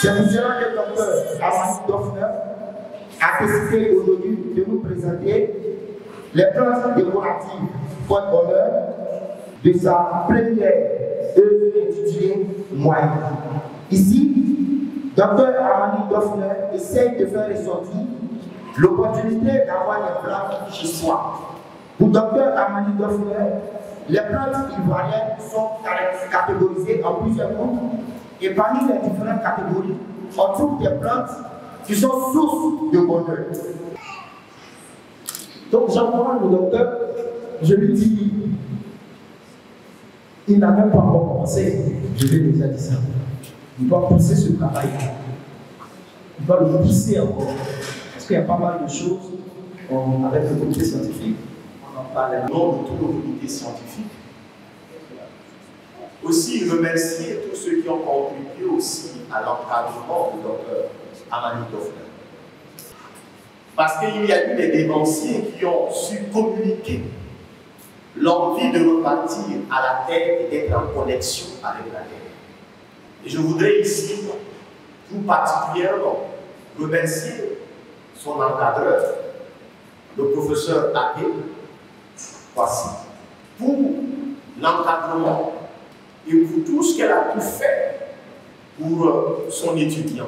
C'est pour cela que le docteur Amani Doffner a décidé aujourd'hui de nous présenter les plantes décoratives porte-bonheur de sa première œuvre intitulée Moine. Ici, docteur Amani Doffner essaye de faire ressortir l'opportunité d'avoir des plantes chez soi. Pour docteur Amani Doffner, les plantes ivoiriennes sont catégorisées en plusieurs groupes et parmi les différentes catégories, on trouve des plantes qui sont sources de bonheur. Donc j'encourage le docteur, je lui dis, il n'a même pas encore commencé, je lui ai déjà dit ça. Il doit pousser ce travail, il doit le pousser encore, parce qu'il y a pas mal de choses avec le comité scientifique. Par le nom de tous nos comités scientifiques. Aussi remercier tous ceux qui ont contribué aussi à l'encadrement du docteur Amani Doffner. Parce qu'il y a eu des dévanciers qui ont su communiquer l'envie de repartir à la terre et d'être en connexion avec la terre. Et je voudrais ici, tout particulièrement, remercier son encadreur, le professeur Ake, voici, pour l'encadrement et pour tout ce qu'elle a pu faire pour son étudiant.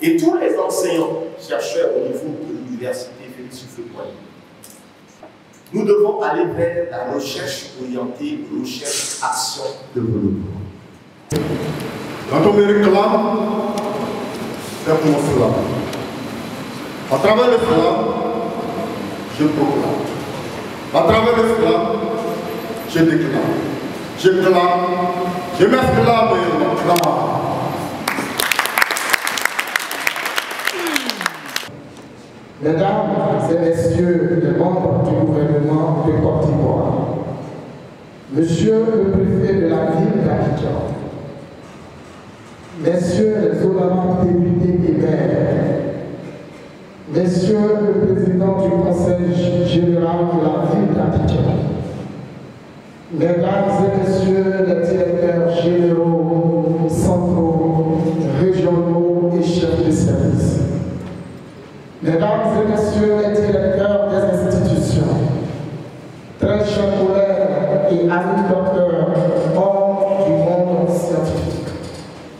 Et tous les enseignants, chercheurs au niveau de l'université Félix Houphouët-Boigny. Nous devons aller vers la recherche orientée, recherche, action, développement. Quand on me réclame, c'est mon slam. À travers le slam, je proclame. À travers l'islam, je déclare, je clame, je m'exclame et je m'acclame. Mesdames et messieurs les membres du gouvernement de Côte d'Ivoire, monsieur le préfet de la ville d'Abidjan, messieurs les honorables députés et maires, messieurs le président du conseil général de la ville d'Abidjan, mesdames et messieurs les directeurs généraux, centraux, régionaux et chefs de service, mesdames et messieurs les directeurs des institutions, très chers collègues et amis docteurs, hors du monde scientifique.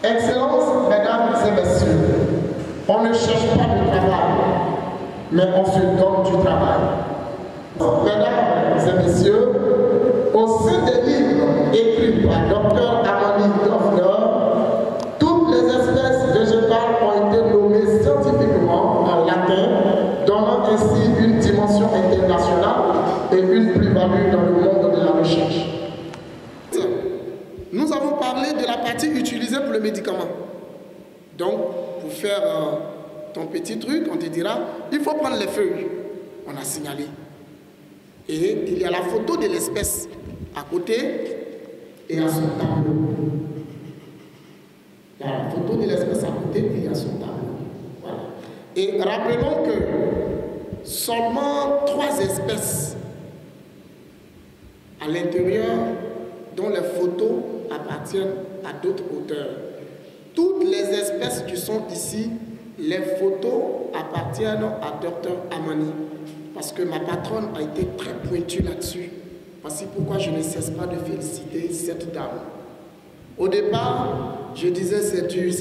Excellences, mesdames et messieurs, on ne cherche pas de travail, mais on se donne du travail. Mesdames et messieurs, au sein des livres écrits par Dr Amani Doffner, toutes les espèces végétales ont été nommées scientifiquement en latin, donnant ainsi une dimension internationale et une plus-value dans le monde de la recherche. Nous avons parlé de la partie utilisée pour le médicament. Donc, pour faire ton petit truc, on te dira, il faut prendre les feuilles. On a signalé. Et il y a la photo de l'espèce à côté et à son tableau. Il y a la photo de l'espèce à côté et il y a son tableau. Voilà. Et rappelons que seulement 3 espèces à l'intérieur dont les photos appartiennent à d'autres auteurs. Toutes les espèces qui sont ici, les photos appartiennent à Dr Amani. Parce que ma patronne a été très pointue là-dessus. Voici pourquoi je ne cesse pas de féliciter cette dame. Au départ, je disais c'est dur.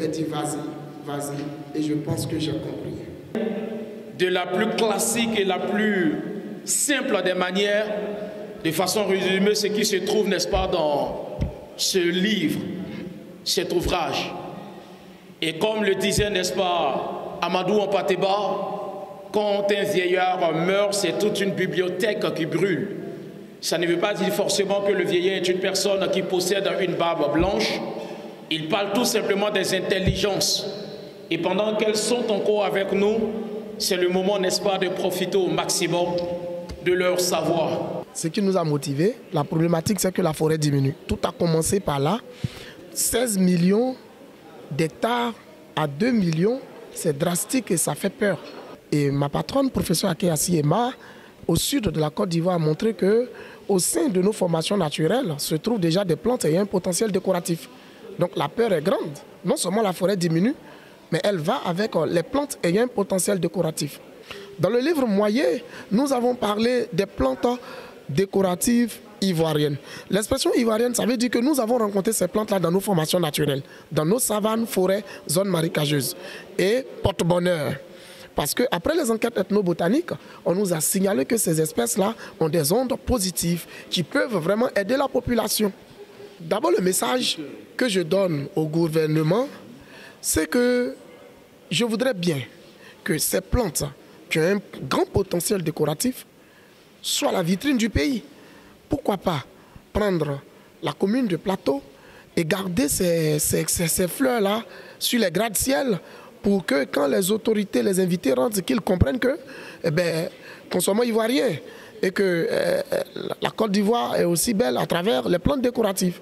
Elle dit vas-y. Et je pense que j'ai compris. De la plus classique et la plus simple des manières, de façon résumée, ce qui se trouve, n'est-ce pas, dans ce livre, cet ouvrage. Et comme le disait, n'est-ce pas, Amadou Hampâté-Bâ, quand un vieillard meurt, c'est toute une bibliothèque qui brûle. Ça ne veut pas dire forcément que le vieillard est une personne qui possède une barbe blanche. Il parle tout simplement des intelligences. Et pendant qu'elles sont encore avec nous, c'est le moment, n'est-ce pas, de profiter au maximum de leur savoir. Ce qui nous a motivés, la problématique, c'est que la forêt diminue. Tout a commencé par là. 16 millions d'hectares à 2 millions, c'est drastique et ça fait peur. Et ma patronne, professeur Akéassi Emma, au sud de la Côte d'Ivoire, a montré qu'au sein de nos formations naturelles se trouvent déjà des plantes ayant un potentiel décoratif. Donc la peur est grande. Non seulement la forêt diminue, mais elle va avec les plantes ayant un potentiel décoratif. Dans le livre Moyer, nous avons parlé des plantes décoratives ivoiriennes. L'expression ivoirienne, ça veut dire que nous avons rencontré ces plantes-là dans nos formations naturelles, dans nos savanes, forêts, zones marécageuses. Et porte-bonheur. Parce qu'après les enquêtes ethnobotaniques, on nous a signalé que ces espèces-là ont des ondes positives qui peuvent vraiment aider la population. D'abord, le message que je donne au gouvernement, c'est que je voudrais bien que ces plantes qui ont un grand potentiel décoratif soient la vitrine du pays. Pourquoi pas prendre la commune de Plateau et garder ces fleurs-là sur les gratte-ciel pour que quand les autorités, les invités rentrent, qu'ils comprennent que, qu'on soit ivoirien et que la Côte d'Ivoire est aussi belle à travers les plantes décoratives.